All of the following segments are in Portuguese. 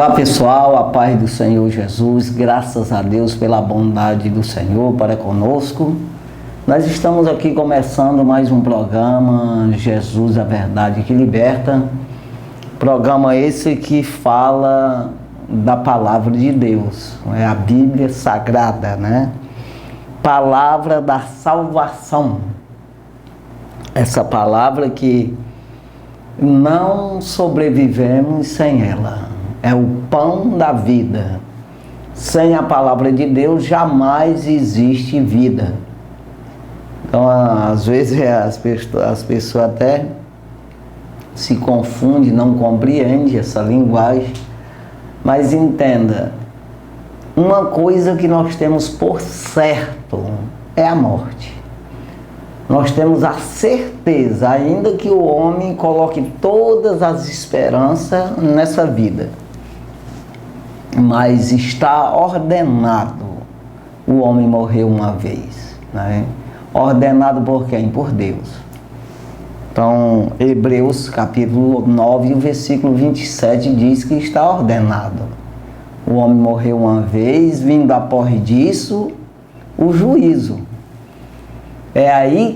Olá pessoal, a paz do Senhor Jesus, graças a Deus pela bondade do Senhor para conosco. Nós estamos aqui começando mais um programa, Jesus, a Verdade que Liberta. Programa esse que fala da Palavra de Deus, é a Bíblia Sagrada, né? Palavra da salvação. Essa palavra que não sobrevivemos sem ela. É o pão da vida. Sem a palavra de Deus jamais existe vida. Então, às vezes as pessoas até se confundem, não compreendem essa linguagem. Mas entenda, uma coisa que nós temos por certo é a morte. Nós temos a certeza, ainda que o homem coloque todas as esperanças nessa vida, mas está ordenado o homem morrer uma vez, né? Ordenado por quem? Por Deus. Então, Hebreus capítulo 9, o versículo 27 diz que está ordenado. O homem morreu uma vez, vindo após disso o juízo. É aí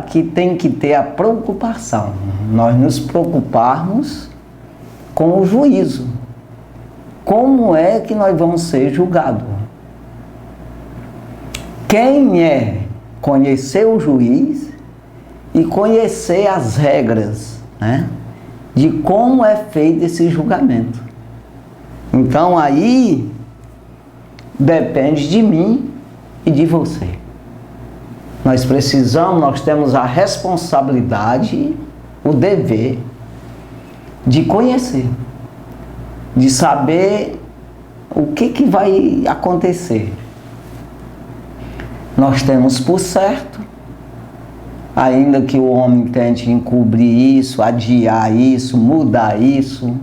que tem que ter a preocupação. Nós nos preocuparmos com o juízo. Como é que nós vamos ser julgados? Quem é conhecer o juiz e conhecer as regras, né, de como é feito esse julgamento. Então aí depende de mim e de você. Nós temos a responsabilidade, o dever de conhecer, de saber o que vai acontecer. Nós temos por certo, ainda que o homem tente encobrir isso, adiar isso, mudar isso,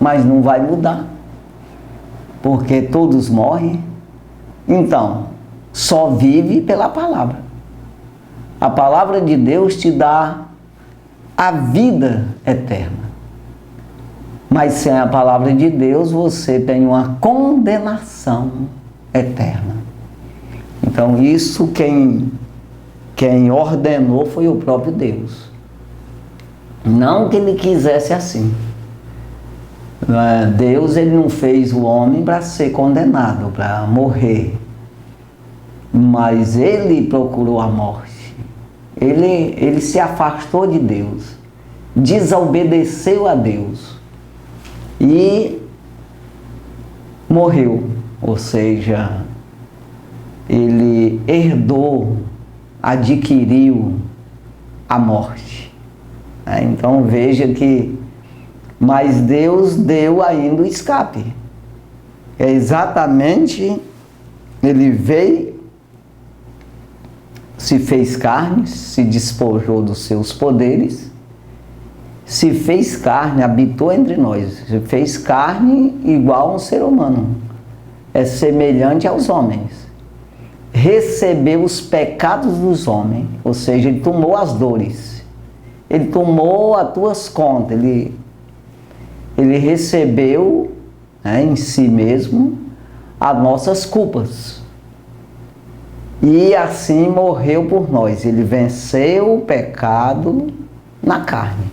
mas não vai mudar, porque todos morrem. Então, só vive pela palavra. A palavra de Deus te dá a vida eterna. Mas sem a palavra de Deus, você tem uma condenação eterna. Então, isso quem ordenou foi o próprio Deus. Não que ele quisesse assim. Deus, ele não fez o homem para ser condenado, para morrer. Mas ele procurou a morte. Ele se afastou de Deus, desobedeceu a Deus e morreu. Ou seja, ele herdou, adquiriu a morte. Então veja que, mas Deus deu ainda o escape. É exatamente, ele veio, se fez carne, se despojou dos seus poderes, se fez carne, habitou entre nós, se fez carne igual a um ser humano, é semelhante aos homens, recebeu os pecados dos homens, ou seja, ele tomou as dores, ele tomou as tuas contas, ele recebeu, né, em si mesmo as nossas culpas. E assim morreu por nós. Ele venceu o pecado na carne.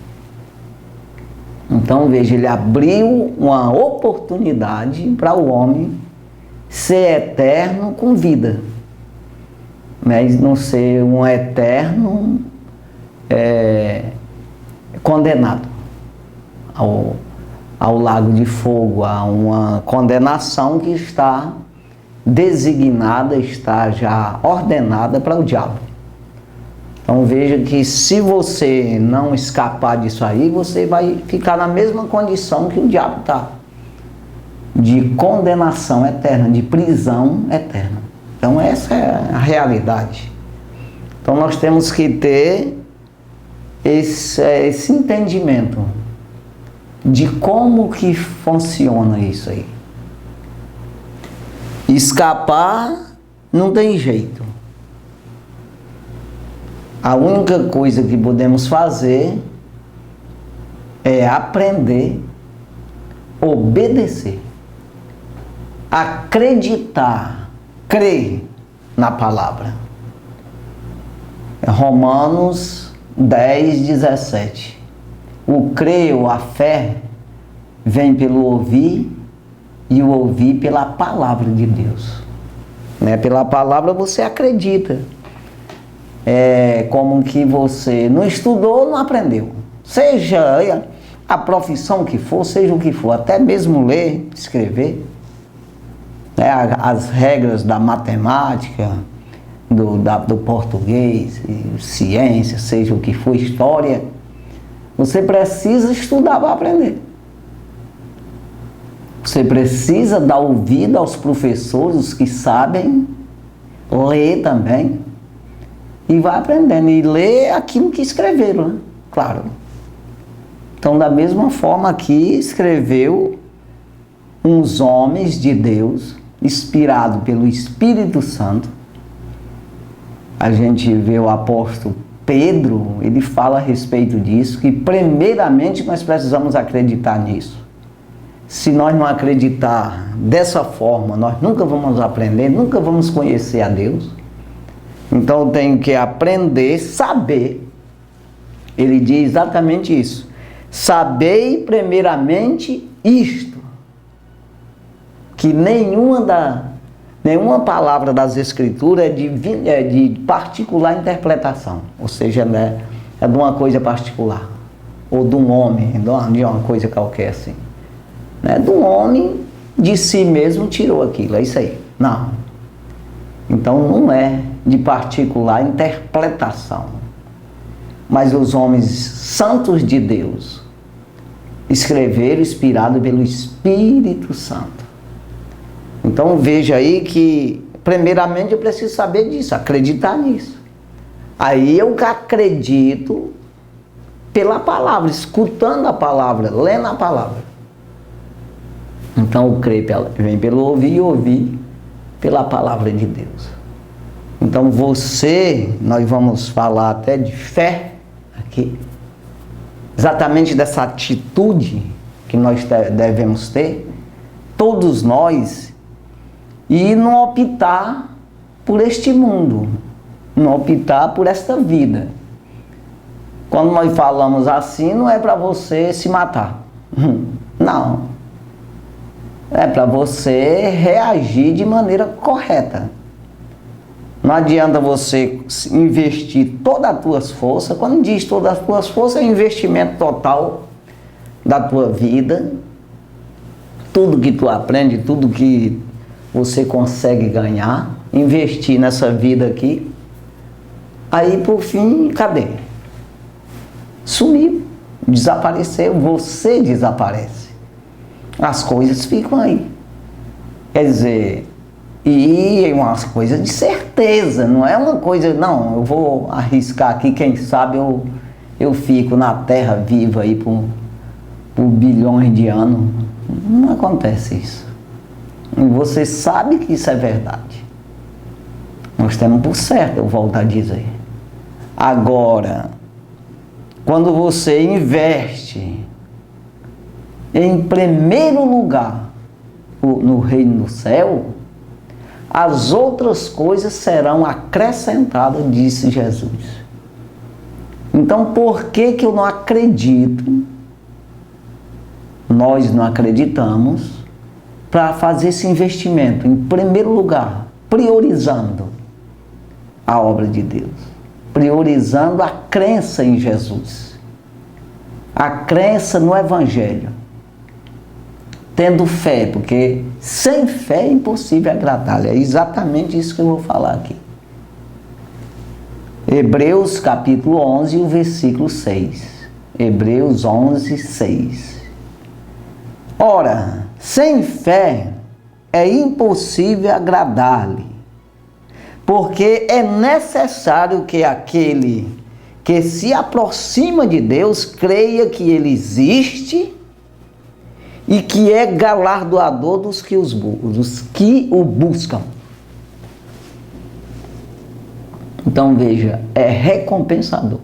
Então veja, ele abriu uma oportunidade para o homem ser eterno com vida. Mas não ser um eterno condenado ao lago de fogo, a uma condenação que está designada, está já ordenada para o diabo. Então veja que se você não escapar disso aí, você vai ficar na mesma condição que o diabo está, de condenação eterna, de prisão eterna. Então essa é a realidade. Então nós temos que ter esse entendimento de como que funciona isso aí. Escapar não tem jeito. A única coisa que podemos fazer é aprender obedecer, acreditar, crer na palavra. Romanos 10, 17. O crer ou a fé vem pelo ouvir e o ouvir pela palavra de Deus. Né? Pela palavra você acredita. É como que você não estudou, não aprendeu. Seja a profissão que for, seja o que for, até mesmo ler, escrever, né? As regras da matemática, do português, ciência, seja o que for, história, você precisa estudar para aprender. Você precisa dar ouvido aos professores, os que sabem, ler também, e vai aprendendo, e ler aquilo que escreveram, né? Claro. Então, da mesma forma aqui, escreveu uns homens de Deus, inspirado pelo Espírito Santo. A gente vê o apóstolo Pedro, ele fala a respeito disso, que primeiramente nós precisamos acreditar nisso. Se nós não acreditar dessa forma, nós nunca vamos aprender, nunca vamos conhecer a Deus. Então eu tenho que aprender, saber. Ele diz exatamente isso. Sabei primeiramente isto, que nenhuma palavra das Escrituras é de particular interpretação, ou seja, né, é de uma coisa particular, ou de um homem, de uma coisa qualquer assim. Né, de um homem de si mesmo tirou aquilo, é isso aí. Não. Então não é de particular interpretação, mas os homens santos de Deus escreveram inspirado pelo Espírito Santo. Então veja aí que primeiramente eu preciso saber disso, acreditar nisso. Aí eu acredito pela palavra, escutando a palavra, lendo a palavra. Então o crer vem pelo ouvir e ouvir pela palavra de Deus. Então nós vamos falar até de fé aqui, exatamente dessa atitude que nós devemos ter, todos nós, e não optar por este mundo, não optar por esta vida. Quando nós falamos assim, não é para você se matar, não, é para você reagir de maneira correta. Não adianta você investir todas as tuas forças. Quando diz todas as tuas forças, é investimento total da tua vida, tudo que tu aprende, tudo que você consegue ganhar, investir nessa vida aqui. Aí por fim, cadê? Sumiu, desapareceu, você desaparece. As coisas ficam aí. Quer dizer, e é uma coisa de certeza, não é uma coisa, não, eu vou arriscar aqui, quem sabe eu fico na terra viva aí por bilhões de anos. Não acontece isso. E você sabe que isso é verdade. Nós temos por certo, eu volto a dizer. Agora, quando você investe em primeiro lugar no reino do céu, as outras coisas serão acrescentadas, disse Jesus. Então, por que eu não acredito? Nós não acreditamos para fazer esse investimento, em primeiro lugar, priorizando a obra de Deus, priorizando a crença em Jesus, a crença no Evangelho, tendo fé, porque sem fé é impossível agradá-lo. É exatamente isso que eu vou falar aqui. Hebreus capítulo 11, o versículo 6. Hebreus 11, 6. Ora, sem fé é impossível agradar-lhe, porque é necessário que aquele que se aproxima de Deus creia que Ele existe e que é galardoador dos que o buscam. Então veja, é recompensador,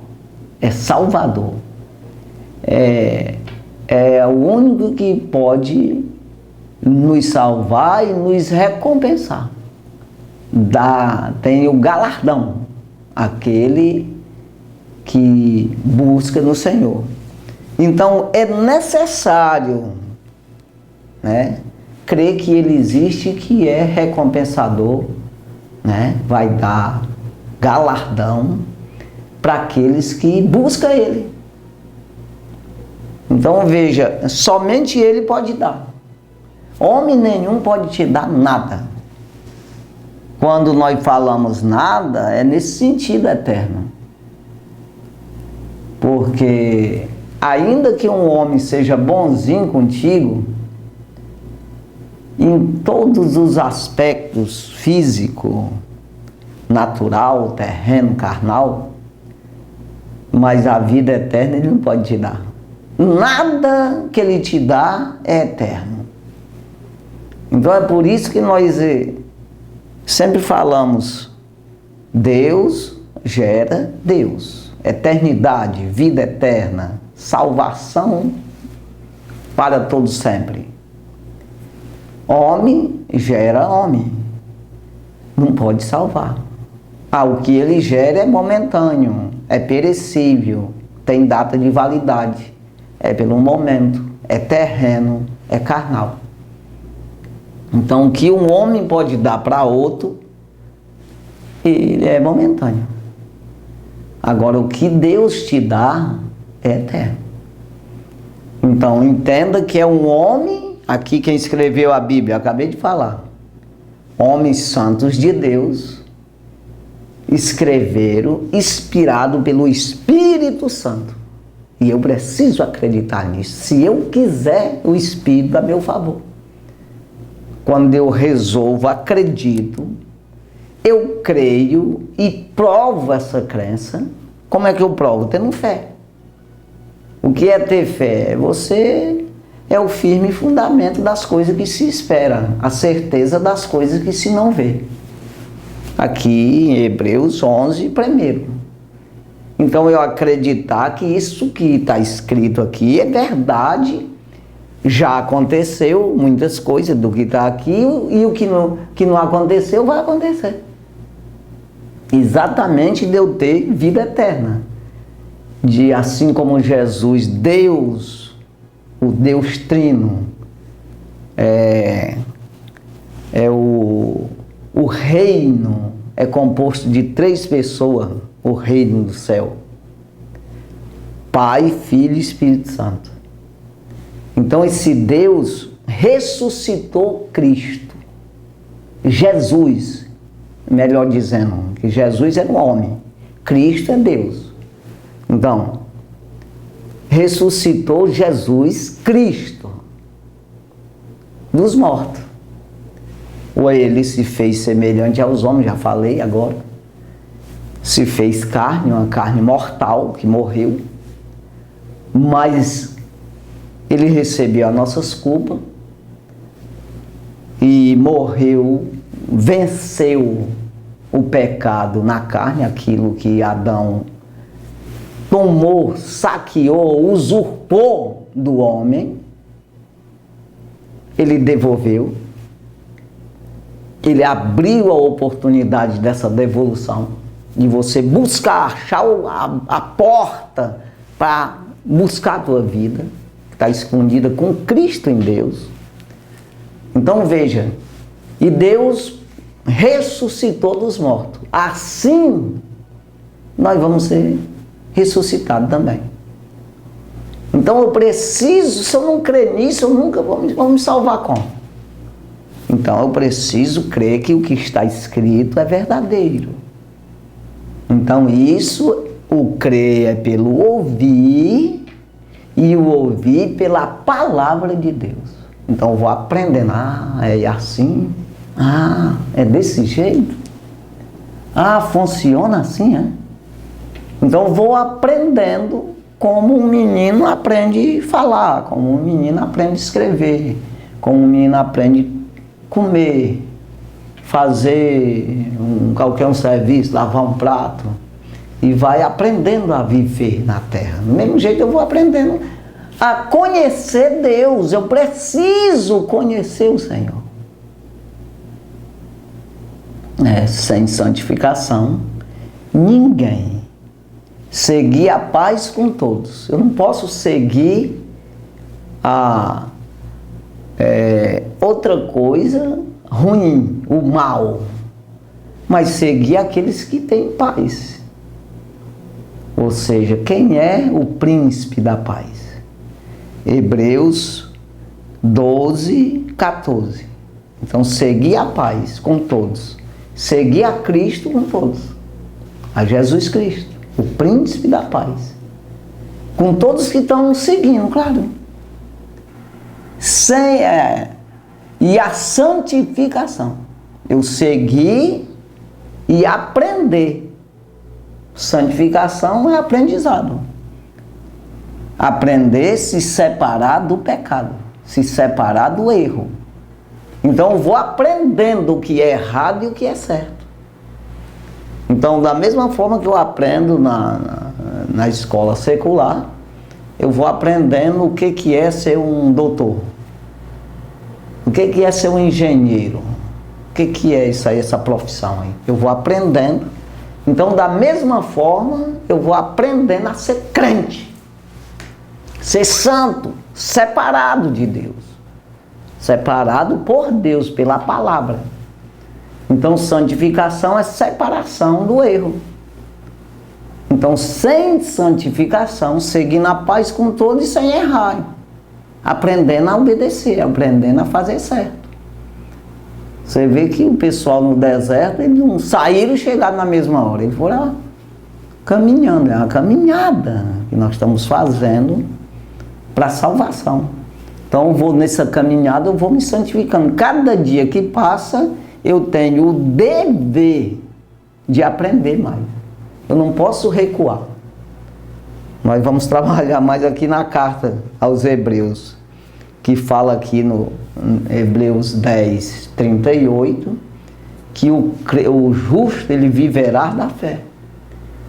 é salvador, é é o único que pode nos salvar e nos recompensar. Tem o galardão, aquele que busca no Senhor. Então é necessário, né, crer que Ele existe, que é recompensador, né, vai dar galardão para aqueles que buscam Ele. Então veja, somente Ele pode dar. Homem nenhum pode te dar nada. Quando nós falamos nada, é nesse sentido eterno. Porque ainda que um homem seja bonzinho contigo, em todos os aspectos físico, natural, terreno, carnal, mas a vida eterna ele não pode te dar. Nada que ele te dá é eterno. Então é por isso que nós sempre falamos, Deus gera Deus. Eternidade, vida eterna, salvação para todos sempre. Homem gera homem, não pode salvar. O que ele gera é momentâneo, é perecível, tem data de validade, é pelo momento, é terreno, é carnal. Então o que um homem pode dar para outro, ele é momentâneo. Agora o que Deus te dá é eterno. Então entenda que é um homem, aqui quem escreveu a Bíblia, acabei de falar, homens santos de Deus, escreveram inspirado pelo Espírito Santo. E eu preciso acreditar nisso. Se eu quiser, o Espírito a meu favor. Quando eu resolvo, acredito, eu creio e provo essa crença. Como é que eu provo? Tendo fé. O que é ter fé? Você é o firme fundamento das coisas que se espera, a certeza das coisas que se não vê. Aqui em Hebreus 11, primeiro. Então eu acreditar que isso que está escrito aqui é verdade, já aconteceu muitas coisas do que está aqui e o que não aconteceu vai acontecer. Exatamente de eu ter vida eterna. De assim como Jesus, Deus, o Deus Trino, o reino é composto de 3 pessoas, o reino do céu. Pai, Filho e Espírito Santo. Então esse Deus ressuscitou Cristo. Jesus, melhor dizendo, que Jesus era um homem, Cristo é Deus. Então, ressuscitou Jesus Cristo dos mortos. Ou ele se fez semelhante aos homens, já falei agora. Se fez carne, uma carne mortal, que morreu. Mas ele recebeu as nossas culpas e morreu, venceu o pecado na carne, aquilo que Adão tomou, saqueou, usurpou do homem. Ele devolveu. Ele abriu a oportunidade dessa devolução, de você buscar, achar a porta para buscar a tua vida, que está escondida com Cristo em Deus. Então veja, e Deus ressuscitou dos mortos. Assim, nós vamos ser ressuscitados também. Então eu preciso, se eu não crer nisso, eu nunca vou me salvar como? Então eu preciso crer que o que está escrito é verdadeiro. Então isso, o crer é pelo ouvir e o ouvir pela palavra de Deus. Então eu vou aprendendo, é assim, é desse jeito, funciona assim, é? Então eu vou aprendendo como um menino aprende a falar, como um menino aprende a escrever, como um menino aprende a comer, fazer qualquer serviço, lavar um prato, e vai aprendendo a viver na terra. Do mesmo jeito eu vou aprendendo a conhecer Deus. Eu preciso conhecer o Senhor. Sem santificação, ninguém seguir a paz com todos. Eu não posso seguir outra coisa ruim, o mal, mas seguir aqueles que têm paz. Ou seja, quem é o príncipe da paz? Hebreus 12, 14. Então, seguir a paz com todos. Seguir a Cristo com todos. A Jesus Cristo, o príncipe da paz. Com todos que estão seguindo, claro. E a santificação. Eu seguir e aprender. Santificação é aprendizado. Aprender a se separar do pecado, se separar do erro. Então eu vou aprendendo o que é errado e o que é certo. Então, da mesma forma que eu aprendo na escola secular, eu vou aprendendo o que é ser um doutor, o que é ser um engenheiro, o que é isso aí, essa profissão aí. Eu vou aprendendo. Então, da mesma forma, eu vou aprendendo a ser crente, ser santo, separado de Deus, separado por Deus, pela palavra. Então, santificação é separação do erro. Então, sem santificação, seguindo a paz com todos e sem errar, aprendendo a obedecer, aprendendo a fazer certo. Você vê que o pessoal no deserto, eles não saíram e chegaram na mesma hora. Eles foram caminhando. É uma caminhada que nós estamos fazendo para a salvação. Então, nessa caminhada, eu vou me santificando. Cada dia que passa, eu tenho o dever de aprender mais. Eu não posso recuar. Nós vamos trabalhar mais aqui na carta aos Hebreus, que fala aqui no Hebreus 10, 38, que o justo, ele viverá da fé.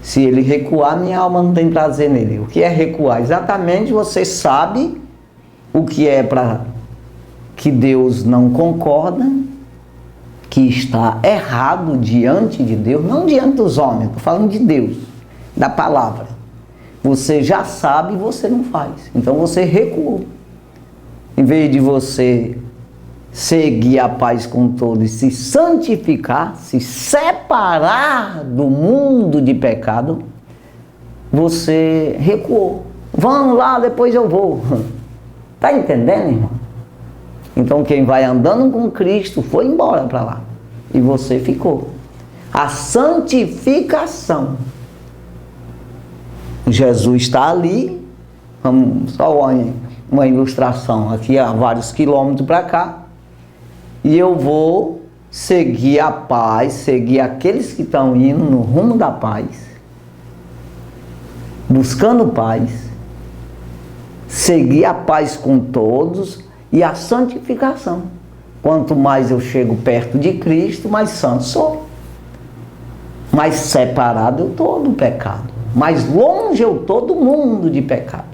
Se ele recuar, minha alma não tem prazer nele. O que é recuar? Exatamente, você sabe o que é para que Deus não concorda, que está errado diante de Deus, não diante dos homens, estou falando de Deus, da palavra. Você já sabe e você não faz. Então você recuou. Em vez de você seguir a paz com todos e se santificar, se separar do mundo de pecado, você recuou. Vamos lá, depois eu vou. Está entendendo, irmão? Então quem vai andando com Cristo foi embora para lá. E você ficou. A santificação. Jesus está ali. Vamos só uma ilustração. Aqui há vários quilômetros para cá. E eu vou seguir a paz, seguir aqueles que estão indo no rumo da paz. Buscando paz. Seguir a paz com todos. E a santificação. Quanto mais eu chego perto de Cristo, mais santo sou. Mais separado eu estou do pecado. Mais longe eu estou do mundo de pecado.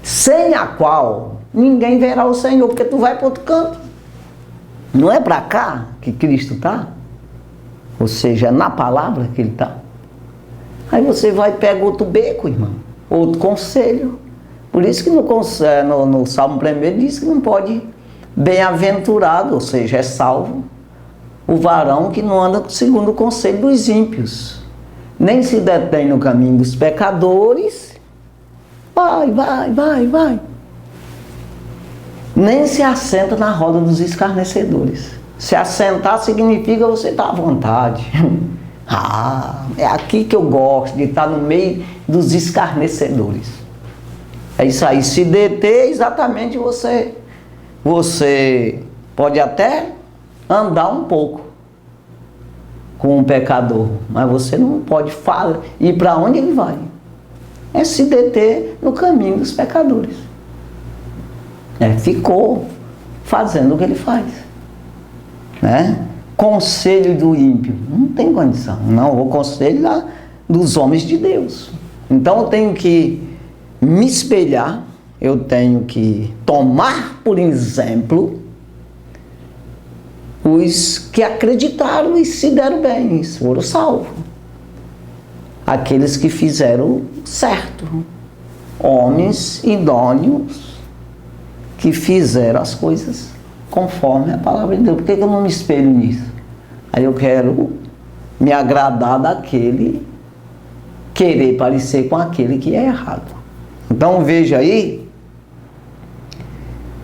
Sem a qual ninguém verá o Senhor, porque tu vai para outro canto. Não é para cá que Cristo está? Ou seja, é na palavra que Ele está. Aí você vai e pega outro beco, irmão. Outro conselho. Por isso que no Salmo 1 diz que não pode bem-aventurado, ou seja, é salvo, o varão que não anda segundo o conselho dos ímpios, nem se detém no caminho dos pecadores, vai, nem se assenta na roda dos escarnecedores. Se assentar significa você estar à vontade. É aqui que eu gosto, de estar no meio dos escarnecedores. É isso aí, se deter, exatamente você pode até andar um pouco com um pecador, mas você não pode ir para onde ele vai. É se deter no caminho dos pecadores. Ficou fazendo o que ele faz. Conselho do ímpio, não tem condição. Não, o conselho lá dos homens de Deus. Então eu tenho que me espelhar eu tenho que tomar por exemplo os que acreditaram e se deram bem, foram salvos. Aqueles que fizeram certo. Homens idôneos que fizeram as coisas conforme a palavra de Deus. Por que eu não me espelho nisso? Aí eu quero me agradar daquele, querer parecer com aquele que é errado. Então veja aí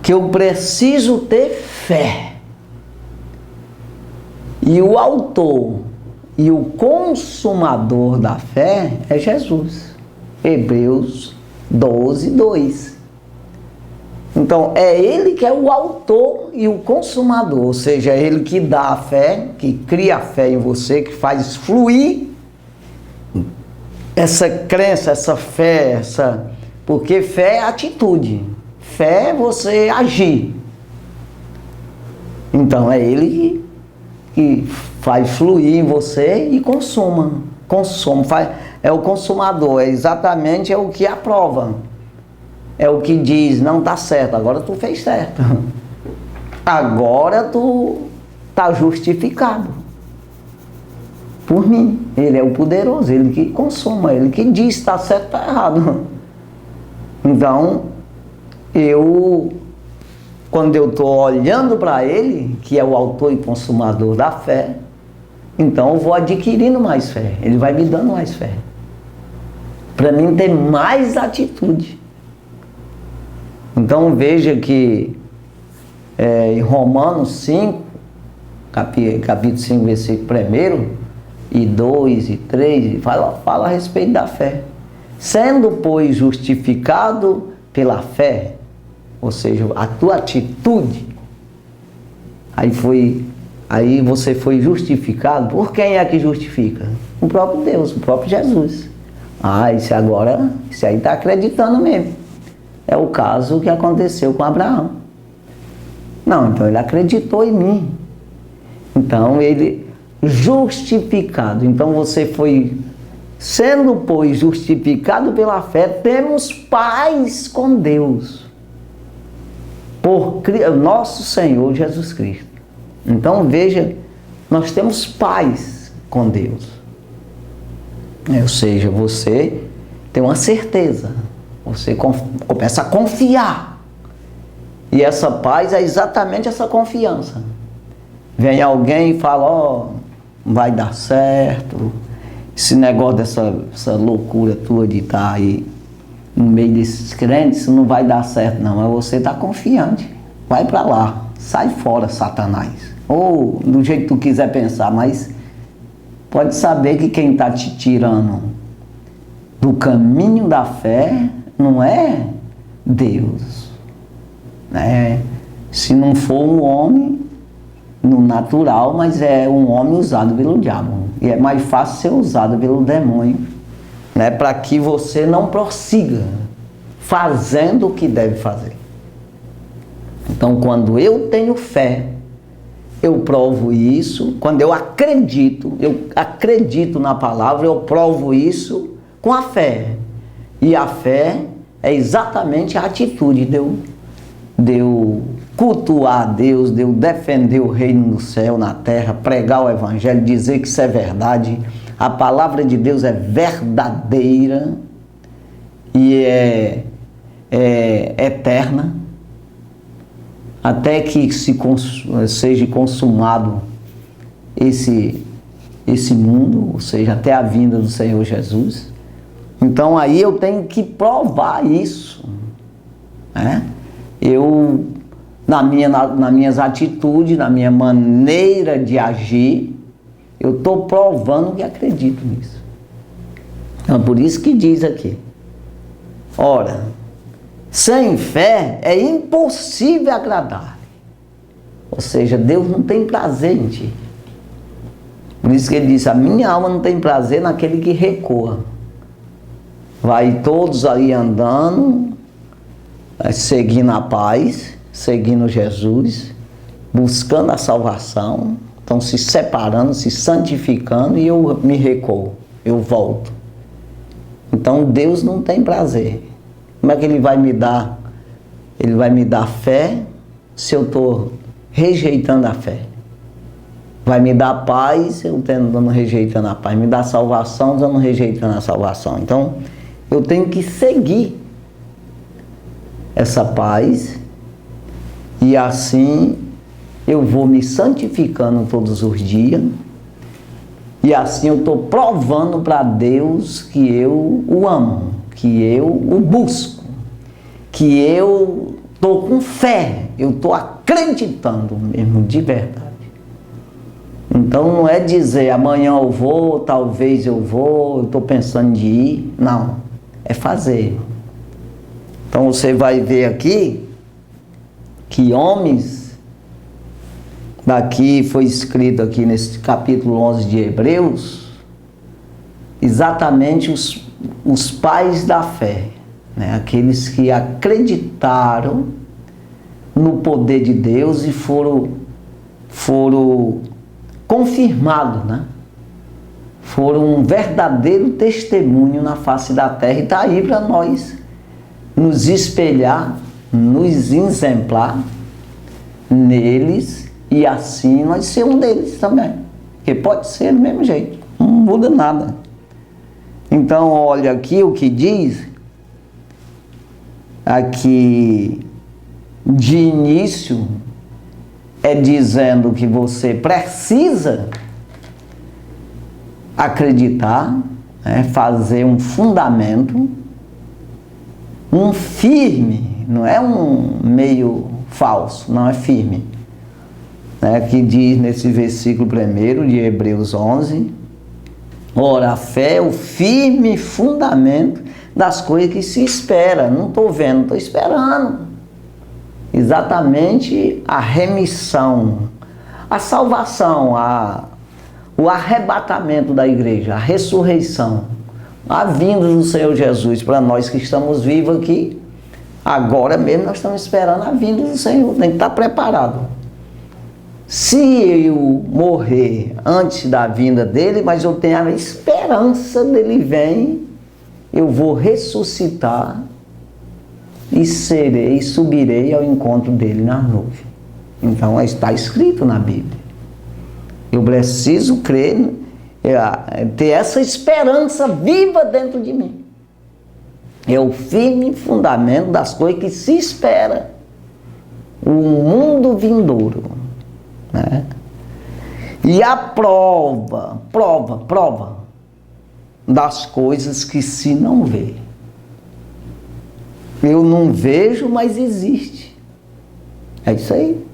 que eu preciso ter fé. E o autor e o consumador da fé é Jesus. Hebreus 12, 2. Então, é Ele que é o autor e o consumador, ou seja, é Ele que dá a fé, que cria a fé em você, que faz fluir essa crença, essa fé, porque fé é atitude, fé é você agir. Então, é Ele que faz fluir em você e consome, é o consumador, é exatamente o que aprova. É o que diz, não está certo, agora tu fez certo. Agora tu está justificado. Por mim. Ele é o poderoso, ele que consuma, ele que diz está certo, está errado. Então, quando eu estou olhando para ele, que é o autor e consumador da fé, então eu vou adquirindo mais fé, ele vai me dando mais fé. Para mim ter mais atitude. Então veja que em Romanos 5, capítulo 5, versículo 1, e 2 e 3, fala a respeito da fé. Sendo, pois, justificado pela fé, ou seja, a tua atitude, aí você foi justificado. Por quem é que justifica? O próprio Deus, o próprio Jesus. Isso aí está acreditando mesmo. É o caso que aconteceu com Abraão. Não, então ele acreditou em mim. Então ele justificado. Então você foi, sendo pois justificado pela fé, temos paz com Deus. Por nosso Senhor Jesus Cristo. Então veja, nós temos paz com Deus. Ou seja, você tem uma certeza. Você começa a confiar. E essa paz é exatamente essa confiança. Vem alguém e fala, vai dar certo. Esse negócio dessa loucura tua de estar aí no meio desses crentes, não vai dar certo não. Mas você está confiante. Vai para lá. Sai fora, Satanás. Ou do jeito que tu quiser pensar, mas pode saber que quem está te tirando do caminho da fé não é Deus, né? Se não for um homem no natural, mas é um homem usado pelo diabo. E é mais fácil ser usado pelo demônio, né? Para que você não prossiga fazendo o que deve fazer. Então, quando eu tenho fé, eu provo isso. Quando eu acredito na palavra, eu provo isso com a fé. E a fé é exatamente a atitude de eu cultuar a Deus, de eu defender o reino no céu, na terra, pregar o evangelho, dizer que isso é verdade. A palavra de Deus é verdadeira e é eterna, até que seja consumado esse mundo, ou seja, até a vinda do Senhor Jesus. Então aí eu tenho que provar isso, né? Nas minhas atitudes, na minha maneira de agir, eu estou provando que acredito nisso. Então, por isso que diz aqui, ora, sem fé é impossível agradar. Ou seja, Deus não tem prazer em ti. Por isso que ele disse, a minha alma não tem prazer naquele que recua. Vai todos aí andando, seguindo a paz, seguindo Jesus, buscando a salvação, estão se separando, se santificando, e eu me recuo, eu volto. Então Deus não tem prazer. Como é que ele vai me dar Ele vai me dar fé se eu estou rejeitando a fé. Vai me dar paz se eu estou rejeitando a paz. Me dar salvação se eu não rejeitando a salvação. Então, eu tenho que seguir essa paz e assim eu vou me santificando todos os dias e assim eu estou provando para Deus que eu o amo, que eu o busco, que eu estou com fé, eu estou acreditando mesmo de verdade. Então não é dizer amanhã eu vou, talvez eu vou, eu estou pensando de ir, não, é fazer. Então você vai ver aqui que homens, daqui foi escrito aqui nesse capítulo 11 de Hebreus, exatamente os pais da fé, né? Aqueles que acreditaram no poder de Deus e foram confirmados, né? Foram um verdadeiro testemunho na face da terra e está aí para nós nos espelhar, nos exemplar neles e assim nós ser um deles também. Porque pode ser do mesmo jeito, não muda nada. Então olha aqui o que diz, aqui de início é dizendo que você precisa acreditar, né, fazer um fundamento, um firme, não é um meio falso, não é firme, né, que diz nesse versículo 1 de Hebreus 11, ora, a fé é o firme fundamento das coisas que se espera. Não estou vendo, estou esperando. Exatamente a remissão, a salvação, o arrebatamento da igreja, a ressurreição, a vinda do Senhor Jesus para nós que estamos vivos aqui. Agora mesmo nós estamos esperando a vinda do Senhor, tem que estar preparado. Se eu morrer antes da vinda dele, mas eu tenho a esperança dele vem, eu vou ressuscitar e subirei ao encontro dele na nuvem. Então está escrito na Bíblia. Eu preciso crer, ter essa esperança viva dentro de mim. É o firme fundamento das coisas que se espera. O mundo vindouro, né? E a prova das coisas que se não vê. Eu não vejo, mas existe. É isso aí.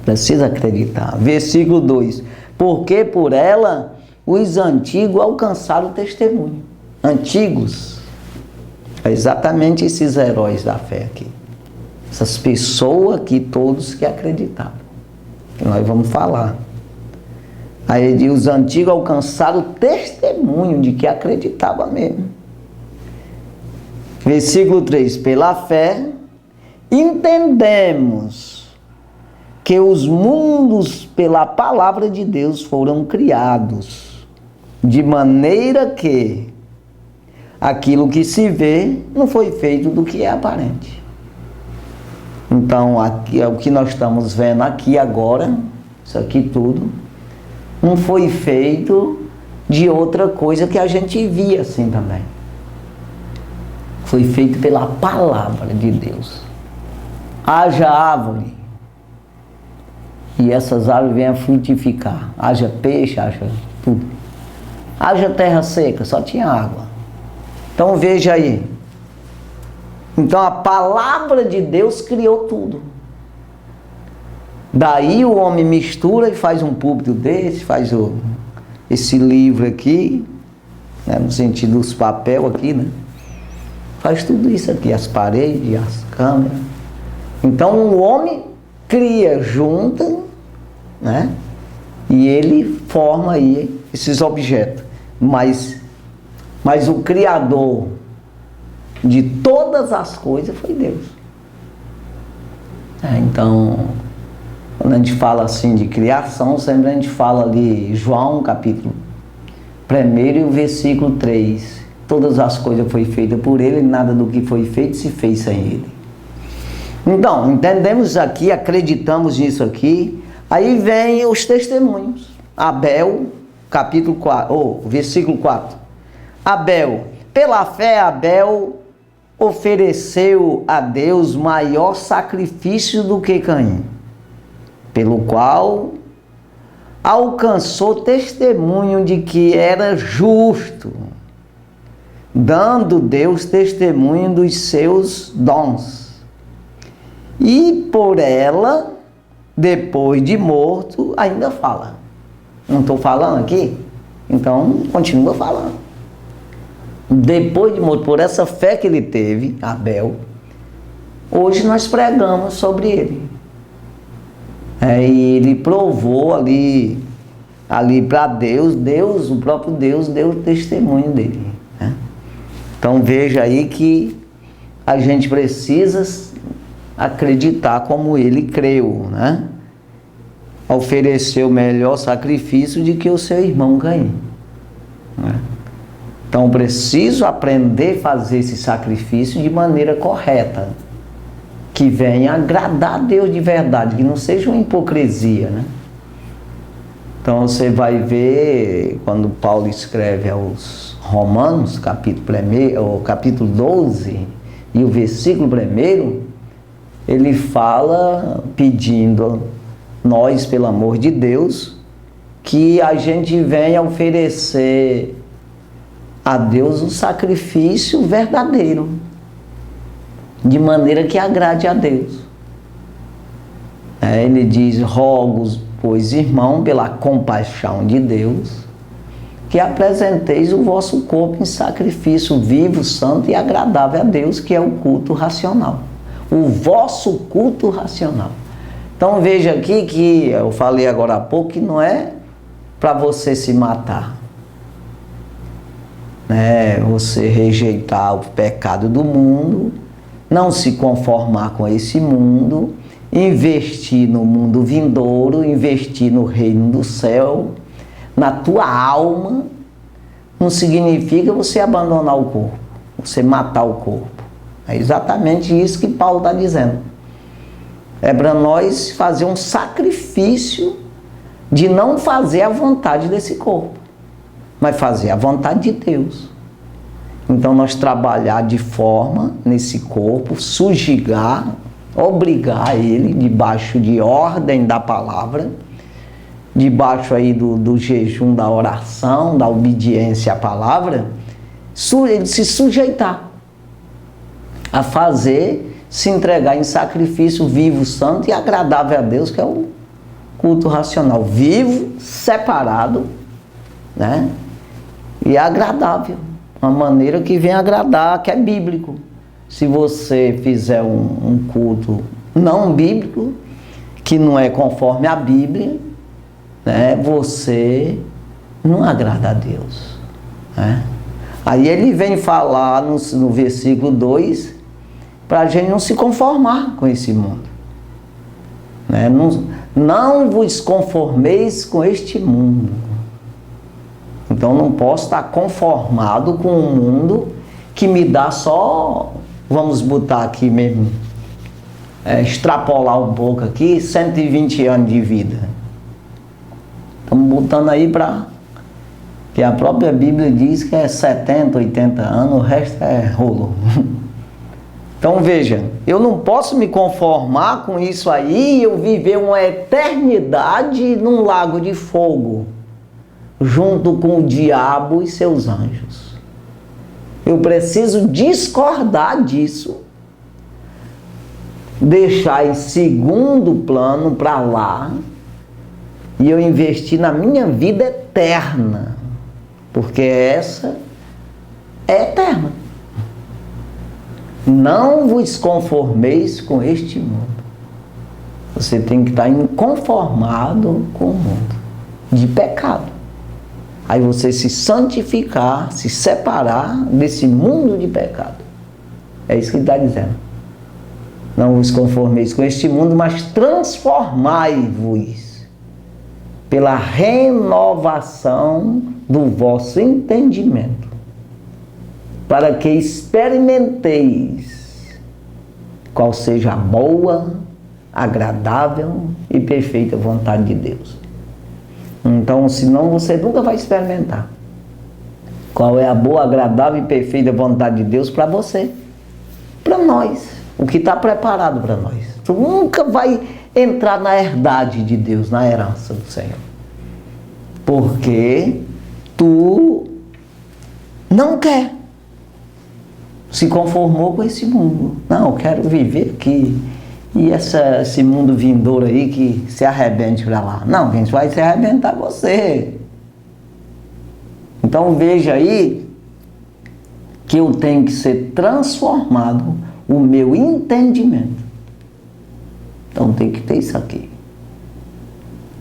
Precisa acreditar. Versículo 2. Porque por ela os antigos alcançaram o testemunho. Antigos. É exatamente esses heróis da fé aqui. Essas pessoas aqui, todos que acreditaram. Que nós vamos falar. Aí ele diz, os antigos alcançaram o testemunho de que acreditava mesmo. Versículo 3. Pela fé, entendemos que os mundos pela palavra de Deus foram criados, de maneira que aquilo que se vê não foi feito do que é aparente. Então, aqui é o que nós estamos vendo aqui agora, isso aqui tudo, não foi feito de outra coisa que a gente via assim também. Foi feito pela palavra de Deus. Haja árvore, e essas árvores vêm a frutificar. Haja peixe, haja tudo. Haja terra seca, só tinha água. Então veja aí. Então a palavra de Deus criou tudo. Daí o homem mistura e faz um púlpito desse, faz esse livro aqui, né, no sentido dos papel aqui, né? Faz tudo isso aqui, as paredes, as câmeras. Então o homem cria, junta, né? E ele forma aí esses objetos. Mas o Criador de todas as coisas foi Deus. Então, quando a gente fala assim de criação, sempre a gente fala ali, João capítulo 1 e o versículo 3. Todas as coisas foi feita por ele, nada do que foi feito se fez sem ele. Então, entendemos aqui, acreditamos nisso aqui. Aí vem os testemunhos. Abel, capítulo 4, versículo 4. Abel, pela fé Abel ofereceu a Deus maior sacrifício do que Caim, pelo qual alcançou testemunho de que era justo, dando Deus testemunho dos seus dons. E por ela, depois de morto, ainda fala. Não estou falando aqui? Então, continua falando. Depois de morto, por essa fé que ele teve, Abel, hoje nós pregamos sobre ele. E ele provou ali para Deus, o próprio Deus deu o testemunho dele. Né? Então veja aí que a gente precisa acreditar como ele creu, né? Ofereceu melhor sacrifício do que o seu irmão Caim. Né? Então preciso aprender a fazer esse sacrifício de maneira correta, que venha agradar a Deus de verdade, que não seja uma hipocrisia, né? Então você vai ver, quando Paulo escreve aos Romanos, capítulo 12, e o versículo 1, ele fala pedindo nós, pelo amor de Deus, que a gente venha oferecer a Deus um sacrifício verdadeiro, de maneira que agrade a Deus. Ele diz: rogo, pois, irmão, pela compaixão de Deus, que apresenteis o vosso corpo em sacrifício vivo, santo e agradável a Deus, que é o culto racional. O vosso culto racional. Então veja aqui que eu falei agora há pouco que não é para você se matar. Você rejeitar o pecado do mundo, não se conformar com esse mundo, investir no mundo vindouro, investir no reino do céu, na tua alma, não significa você abandonar o corpo, você matar o corpo. É exatamente isso que Paulo está dizendo. É para nós fazer um sacrifício de não fazer a vontade desse corpo, mas fazer a vontade de Deus. Então nós trabalhar de forma nesse corpo, sujegar, obrigar ele, debaixo de ordem da palavra, debaixo aí do jejum, da oração, da obediência à palavra, ele se sujeitar a fazer, se entregar em sacrifício vivo, santo e agradável a Deus, que é o culto racional, vivo, separado, né? E agradável, uma maneira que vem agradar, que é bíblico. Se você fizer um culto não bíblico, que não é conforme a Bíblia, né, você não agrada a Deus. Né? Aí ele vem falar no versículo 2, para a gente não se conformar com esse mundo. Né? Não vos conformeis com este mundo. Então não posso estar conformado com um mundo que me dá só, vamos botar aqui mesmo, extrapolar um pouco aqui, 120 anos de vida. Estamos botando aí para... que a própria Bíblia diz que é 70, 80 anos, o resto é rolo. Então veja, eu não posso me conformar com isso aí e eu viver uma eternidade num lago de fogo, junto com o diabo e seus anjos. Eu preciso discordar disso, deixar em segundo plano para lá, e eu investir na minha vida eterna, porque essa é eterna. Não vos conformeis com este mundo. Você tem que estar inconformado com o mundo de pecado. Aí você se santificar, se separar desse mundo de pecado. É isso que ele está dizendo. Não vos conformeis com este mundo, mas transformai-vos pela renovação do vosso entendimento, para que experimenteis qual seja a boa, agradável e perfeita vontade de Deus. Então, senão você nunca vai experimentar qual é a boa, agradável e perfeita vontade de Deus para você, para nós, o que está preparado para nós. Tu nunca vai entrar na herdade de Deus, na herança do Senhor, porque tu não quer, se conformou com esse mundo. Não, eu quero viver aqui. E esse mundo vindouro aí que se arrebente para lá. Não, quem vai se arrebentar é você. Então veja aí que eu tenho que ser transformado o meu entendimento. Então tem que ter isso aqui.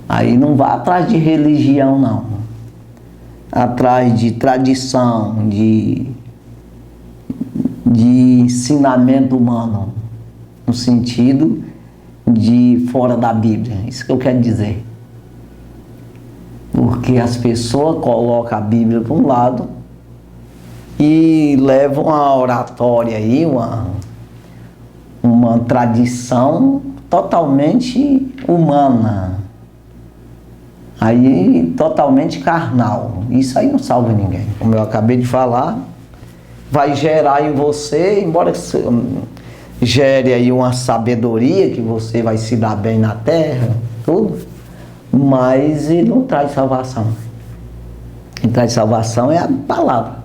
Aí não vá atrás de religião, não. Atrás de tradição, de ensinamento humano, no sentido de fora da Bíblia. Isso que eu quero dizer. Porque as pessoas colocam a Bíblia para um lado e levam a oratória aí, uma tradição totalmente humana. Aí totalmente carnal. Isso aí não salva ninguém. Como eu acabei de falar, vai gerar em você, embora gere aí uma sabedoria que você vai se dar bem na terra, tudo, mas ele não traz salvação. Quem traz salvação é a palavra.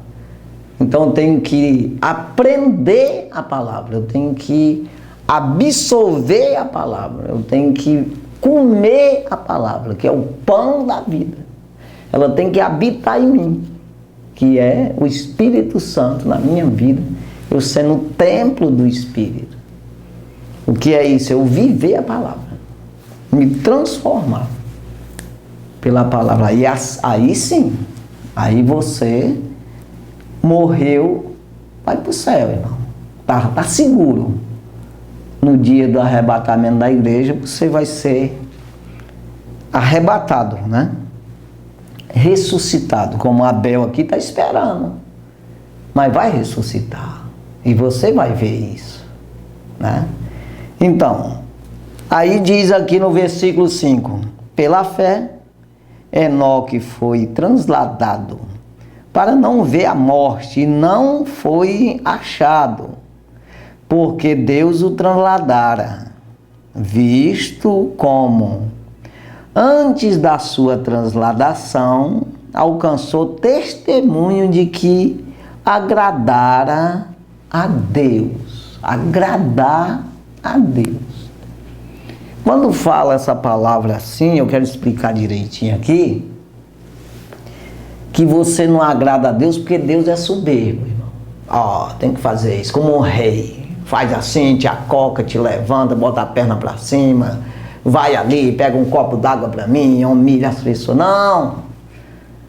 Então eu tenho que aprender a palavra, eu tenho que absorver a palavra, eu tenho que comer a palavra, que é o pão da vida. Ela tem que habitar em mim, que é o Espírito Santo na minha vida, eu sendo o templo do Espírito. O que é isso? Eu viver a palavra, me transformar pela palavra. Aí sim, aí você morreu, vai para o céu, irmão. Tá seguro. No dia do arrebatamento da igreja, você vai ser arrebatado, né? Ressuscitado, como Abel aqui está esperando. Mas vai ressuscitar. E você vai ver isso, né? Então, aí diz aqui no versículo 5: pela fé, Enoque foi transladado para não ver a morte, e não foi achado, porque Deus o transladara, visto como, antes da sua transladação, alcançou testemunho de que agradara a Deus. Agradar a Deus. Quando fala essa palavra assim, eu quero explicar direitinho aqui, que você não agrada a Deus porque Deus é soberbo, irmão. Ó, tem que fazer isso, como um rei. Faz assim, te acoca, te levanta, bota a perna pra cima, vai ali, pega um copo d'água pra mim, humilha as pessoas. Não!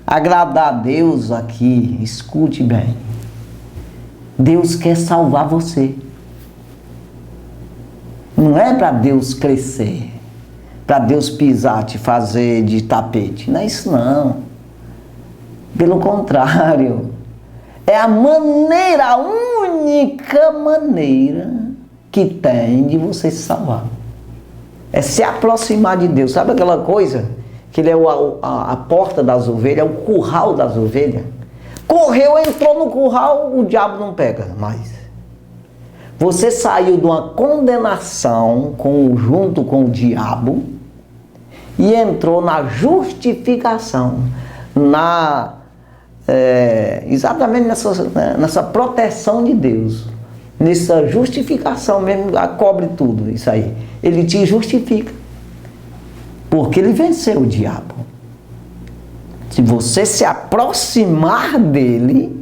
Agradar a Deus aqui, escute bem. Deus quer salvar você. Não é para Deus crescer, para Deus pisar, te fazer de tapete. Não é isso não. Pelo contrário, é a maneira, a única maneira que tem de você se salvar. É se aproximar de Deus. Sabe aquela coisa? Que ele é a porta das ovelhas, é o curral das ovelhas. Correu, entrou no curral, o diabo não pega mais. Você saiu de uma condenação junto com o diabo e entrou na justificação, exatamente nessa proteção de Deus, nessa justificação mesmo, cobre tudo isso aí. Ele te justifica, porque ele venceu o diabo. Se você se aproximar dele,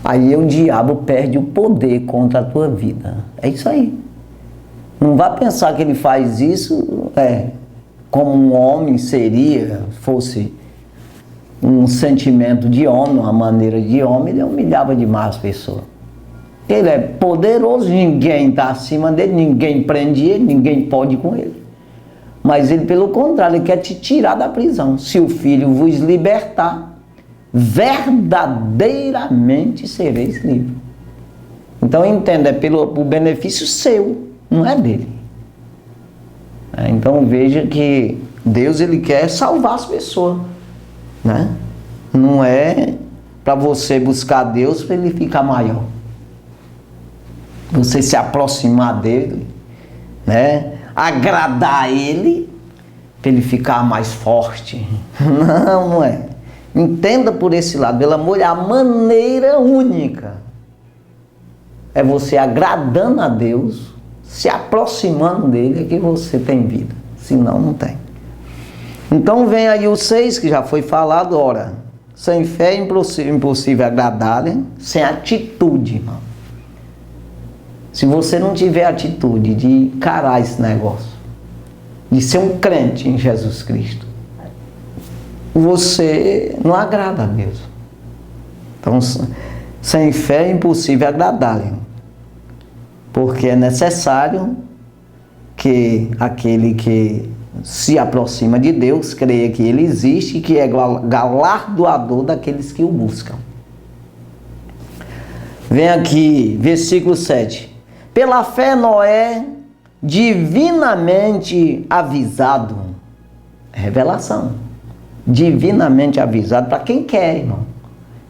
aí o diabo perde o poder contra a tua vida. É isso aí. Não vá pensar que ele faz isso como um homem fosse um sentimento de homem, uma maneira de homem, ele humilhava demais as pessoas. Ele é poderoso, ninguém está acima dele, ninguém prende ele, ninguém pode com ele. Mas ele, pelo contrário, ele quer te tirar da prisão. Se o Filho vos libertar, verdadeiramente sereis livres. Então entenda, é pelo benefício seu, não é dele. Então veja que Deus, ele quer salvar as pessoas, né? Não é para você buscar Deus para ele ficar maior. Você se aproximar dele, né? Agradar ele para ele ficar mais forte. Não, não é. Entenda por esse lado, pelo amor, a maneira única é você agradando a Deus, se aproximando dele, é que você tem vida. Senão, não tem. Então vem aí o 6, que já foi falado, ora, sem fé é impossível agradar-lhe, sem atitude, irmão. Se você não tiver atitude de encarar esse negócio, de ser um crente em Jesus Cristo, você não agrada a Deus. Então, sem fé é impossível agradar-lhe, porque é necessário que aquele que se aproxima de Deus creia que ele existe e que é galardoador daqueles que o buscam. Vem aqui, versículo 7. Pela fé Noé, divinamente avisado, revelação, divinamente avisado para quem quer, irmão.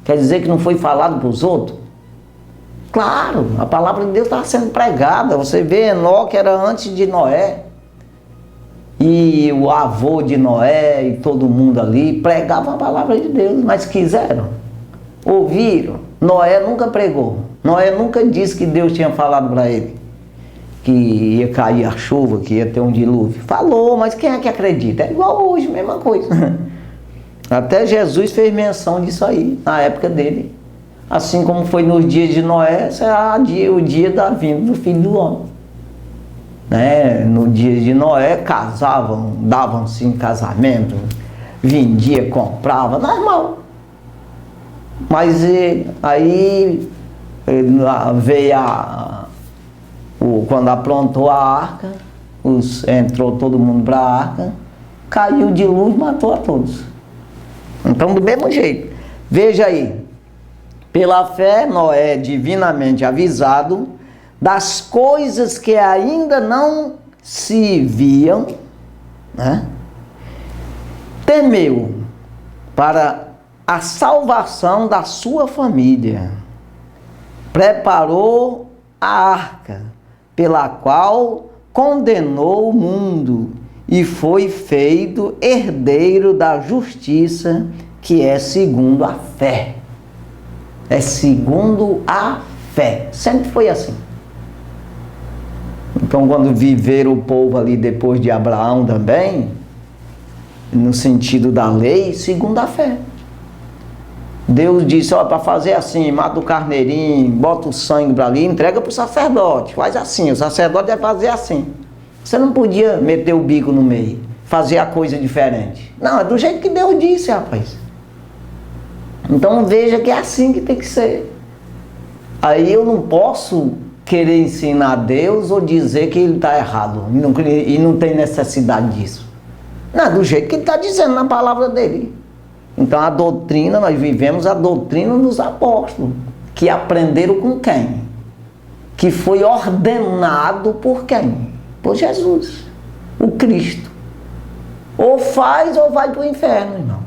Quer dizer que não foi falado para os outros? Claro, a palavra de Deus estava sendo pregada. Você vê, Enoque era antes de Noé, e o avô de Noé e todo mundo ali pregavam a palavra de Deus, mas quiseram, ouviram. Noé nunca pregou, Noé nunca disse que Deus tinha falado para ele que ia cair a chuva, que ia ter um dilúvio. Falou, mas quem é que acredita? É igual hoje, mesma coisa. Até Jesus fez menção disso aí, na época dele. Assim como foi nos dias de Noé, será o dia da vinda do Filho do Homem. Né? No dia de Noé, casavam, davam-se em casamento, vendia, comprava, normal. Mas aí veio quando aprontou a arca, entrou todo mundo para a arca, caiu o dilúvio e matou a todos. Então, do mesmo jeito, veja aí, pela fé, Noé, divinamente avisado das coisas que ainda não se viam, né? Temeu para a salvação da sua família, preparou a arca, pela qual condenou o mundo e foi feito herdeiro da justiça, que é segundo a fé. É segundo a fé. Sempre foi assim. Então, quando viveram o povo ali depois de Abraão também, no sentido da lei, segundo a fé. Deus disse, para fazer assim, mata o carneirinho, bota o sangue para ali, entrega para o sacerdote, faz assim, o sacerdote vai fazer assim. Você não podia meter o bico no meio, fazer a coisa diferente. Não, é do jeito que Deus disse, rapaz. Então veja que é assim que tem que ser. Aí eu não posso querer ensinar Deus ou dizer que ele está errado e não tem necessidade disso. Não, é do jeito que ele está dizendo na palavra dele. Então a doutrina, nós vivemos a doutrina dos apóstolos, que aprenderam com quem? Que foi ordenado por quem? Por Jesus, o Cristo. Ou faz ou vai para o inferno, irmão.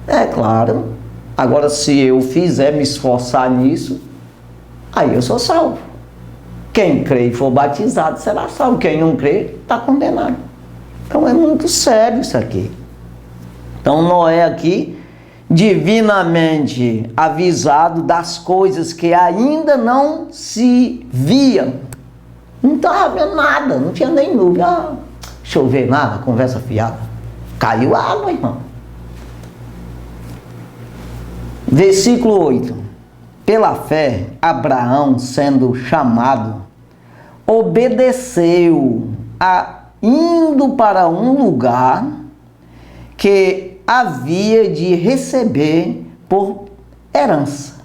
É claro. Agora, se eu fizer, me esforçar nisso, aí eu sou salvo. Quem crê e for batizado será salvo. Quem não crê está condenado. Então é muito sério isso aqui. Então Noé aqui, divinamente avisado das coisas que ainda não se viam. Não estava vendo nada, não tinha nem nuvem. Deixa eu ver nada, conversa fiada. Caiu água, irmão. Versículo 8. Pela fé, Abraão, sendo chamado, obedeceu, indo para um lugar que havia de receber por herança.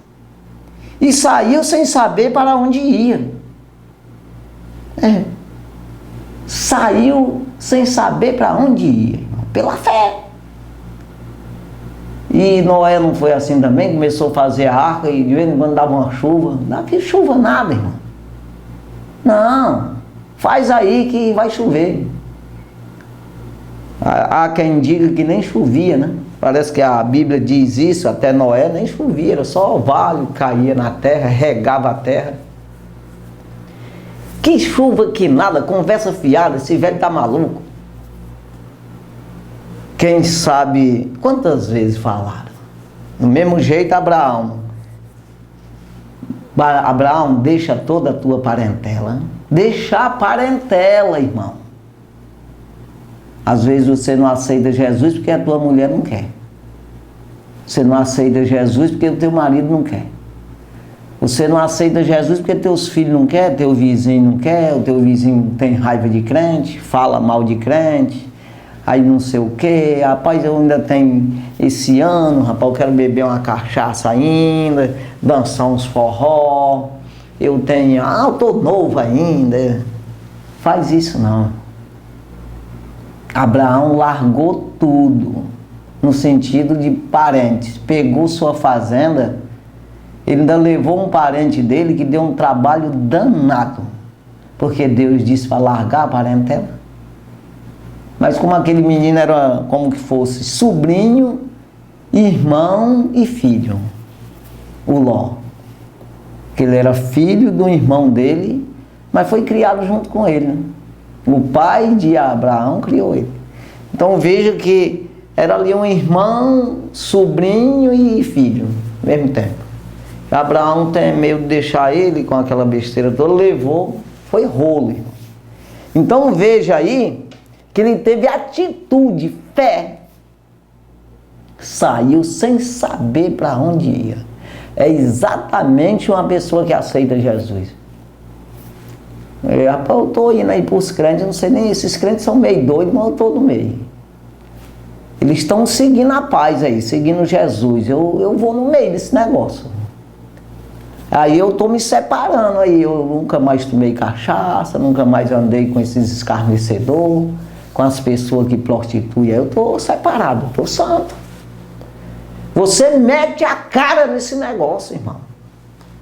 E saiu sem saber para onde ia. Saiu sem saber para onde ia, irmão, pela fé. E Noé não foi assim também, começou a fazer a arca e de vez em quando dava uma chuva. Não dá chuva nada, irmão. Não, faz aí que vai chover. Há quem diga que nem chovia, né? Parece que a Bíblia diz isso, até Noé nem chovia, era só orvalho, caía na terra, regava a terra. Que chuva que nada, conversa fiada, esse velho tá maluco. Quem sabe quantas vezes falaram? Do mesmo jeito, Abraão, deixa toda a tua parentela. Deixa a parentela, irmão. Às vezes você não aceita Jesus porque a tua mulher não quer. Você não aceita Jesus porque o teu marido não quer. Você não aceita Jesus porque teus filhos não querem, teu vizinho não quer, o teu vizinho tem raiva de crente, fala mal de crente, aí não sei o quê. Rapaz, eu ainda tenho esse ano, rapaz, eu quero beber uma cachaça ainda, dançar uns forró, eu tô novo ainda. Faz isso não. Abraão largou tudo, no sentido de parentes, pegou sua fazenda, ele ainda levou um parente dele que deu um trabalho danado, porque Deus disse para largar a parentela. Mas como aquele menino era como que fosse sobrinho, irmão e filho, o Ló, que ele era filho do irmão dele, mas foi criado junto com ele, né? O pai de Abraão criou ele. Então veja que era ali um irmão, sobrinho e filho, ao mesmo tempo. Abraão tem medo de deixar ele com aquela besteira toda, levou, foi rolo. Então veja aí que ele teve atitude, fé, saiu sem saber para onde ia. É exatamente uma pessoa que aceita Jesus. Eu estou indo aí para os crentes, não sei nem, esses crentes são meio doidos, mas eu estou no meio. Eles estão seguindo a paz aí, seguindo Jesus. Eu vou no meio desse negócio. Aí eu estou me separando aí, eu nunca mais tomei cachaça, nunca mais andei com esses escarnecedores, com as pessoas que prostituem. Eu estou separado, estou santo. Você mete a cara nesse negócio, irmão.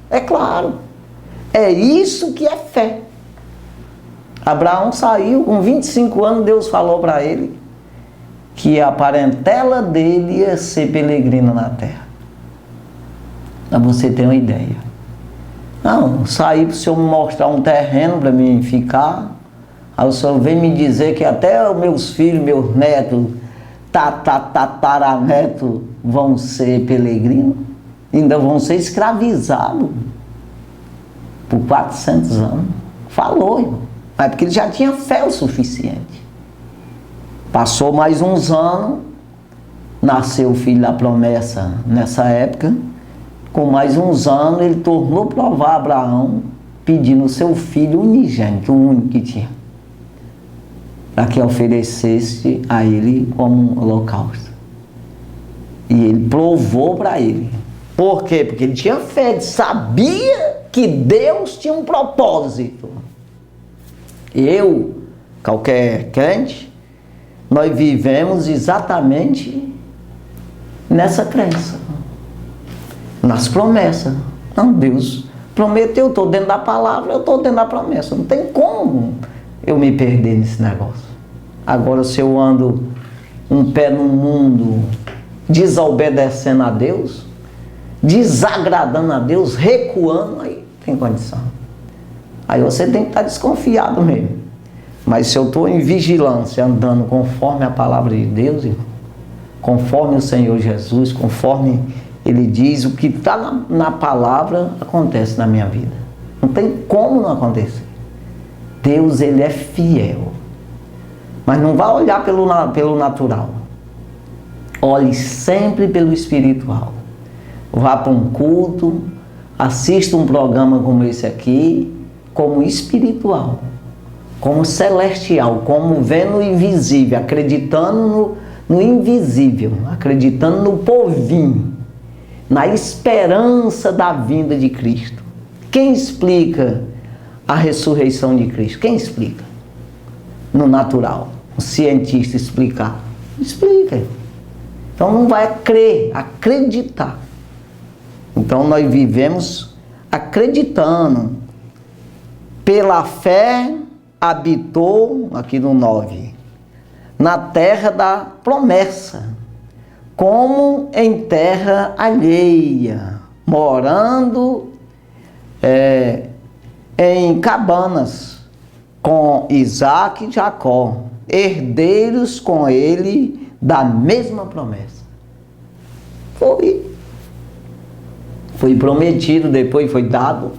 É claro. É isso que é fé. Abraão saiu, com 25 anos, Deus falou para ele que a parentela dele ia ser peregrina na terra. Para você ter uma ideia. Não, saí para o senhor me mostrar um terreno para mim ficar. Aí o senhor vem me dizer que até os meus filhos, meus netos, tataranetos vão ser peregrinos. Ainda vão ser escravizados por 400 anos. Falou, irmão. Mas porque ele já tinha fé o suficiente. Passou mais uns anos, nasceu o filho da promessa nessa época. Com mais uns anos, ele tornou provar a Abraão, pedindo o seu filho unigênito, o único que tinha, para que oferecesse a ele como holocausto. E ele provou para ele. Por quê? Porque ele tinha fé, ele sabia que Deus tinha um propósito. Eu, qualquer crente, nós vivemos exatamente nessa crença, nas promessas. Não, Deus prometeu, eu estou dentro da palavra, eu estou dentro da promessa. Não tem como eu me perder nesse negócio. Agora, se eu ando um pé no mundo, desobedecendo a Deus, desagradando a Deus, recuando, aí tem condição. Aí você tem que estar desconfiado mesmo. Mas se eu estou em vigilância, andando conforme a palavra de Deus, irmão, conforme o Senhor Jesus, conforme Ele diz, o que está na palavra acontece na minha vida. Não tem como não acontecer. Deus, Ele é fiel. Mas não vá olhar pelo natural. Olhe sempre pelo espiritual. Vá para um culto, assista um programa como esse aqui, como espiritual, como celestial, como vendo o invisível, acreditando no invisível, acreditando no porvir, na esperança da vinda de Cristo. Quem explica a ressurreição de Cristo? Quem explica? No natural. O cientista explicar. Explica. Então não vai crer, acreditar. Então nós vivemos acreditando. Pela fé habitou, aqui no 9, na terra da promessa, como em terra alheia, morando em cabanas, com Isaac e Jacó, herdeiros com ele da mesma promessa. Foi prometido, depois foi dado,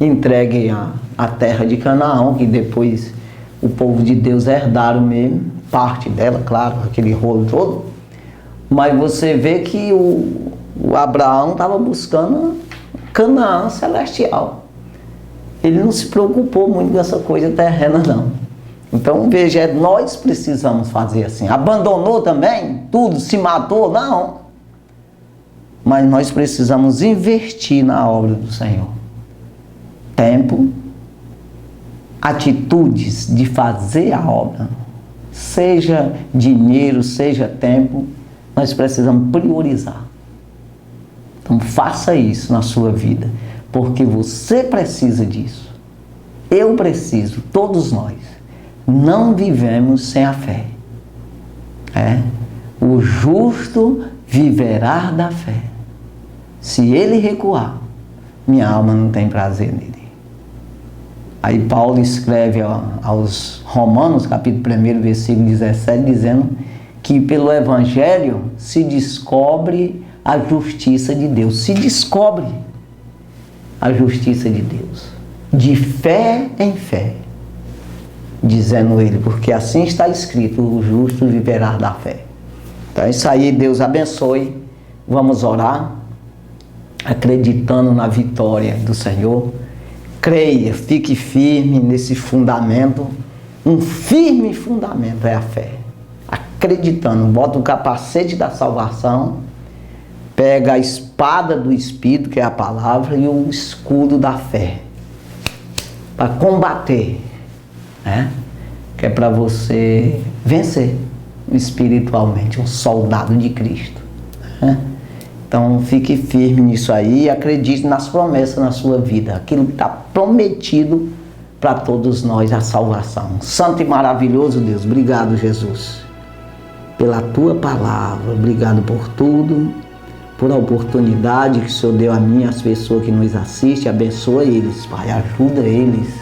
entregue a terra de Canaã, que depois o povo de Deus herdaram mesmo, parte dela, claro, aquele rolo todo. Mas você vê que o Abraão estava buscando Canaã celestial. Ele não se preocupou muito com essa coisa terrena, não. Então, veja, nós precisamos fazer assim. Abandonou também tudo, se matou? Não. Mas nós precisamos investir na obra do Senhor. Tempo, atitudes de fazer a obra, seja dinheiro, seja tempo, nós precisamos priorizar. Então faça isso na sua vida, porque você precisa disso. Eu preciso, todos nós. Não vivemos sem a fé. O justo viverá da fé. Se ele recuar, minha alma não tem prazer nele. Aí Paulo escreve aos Romanos, capítulo 1, versículo 17, dizendo que pelo Evangelho se descobre a justiça de Deus. Se descobre a justiça de Deus. De fé em fé. Dizendo ele, porque assim está escrito, o justo viverá da fé. Então é isso aí, Deus abençoe. Vamos orar, acreditando na vitória do Senhor. Creia, fique firme nesse fundamento. Um firme fundamento é a fé. Acreditando, bota o capacete da salvação, pega a espada do Espírito, que é a palavra, e o escudo da fé, para combater, que é para você vencer espiritualmente, um soldado de Cristo. Então fique firme nisso aí e acredite nas promessas na sua vida, aquilo que está prometido para todos nós, a salvação. Santo e maravilhoso Deus, obrigado, Jesus, pela tua palavra, obrigado por tudo, por a oportunidade que o Senhor deu a mim, às pessoas que nos assistem. Abençoa eles, Pai, ajuda eles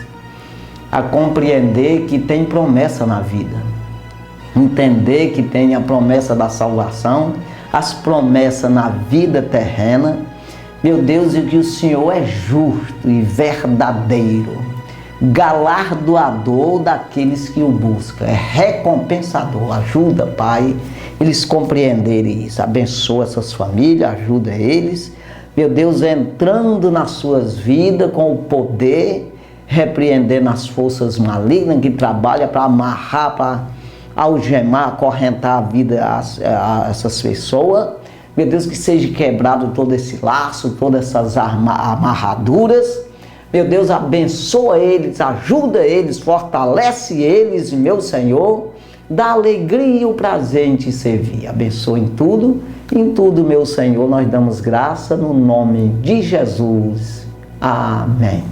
a compreender que tem promessa na vida, entender que tem a promessa da salvação, as promessas na vida terrena, meu Deus, e que o Senhor é justo e verdadeiro, galardoador daqueles que o buscam, é recompensador. Ajuda, Pai, eles compreenderem isso. Abençoa essas famílias, ajuda eles, meu Deus, entrando nas suas vidas com o poder, repreendendo as forças malignas que trabalham para amarrar, para algemar, acorrentar a vida a essas pessoas. Meu Deus, que seja quebrado todo esse laço, todas essas amarraduras. Meu Deus, abençoa eles, ajuda eles, fortalece eles, meu Senhor. Dá alegria e o prazer em te servir. Abençoa em tudo, meu Senhor, nós damos graça no nome de Jesus. Amém.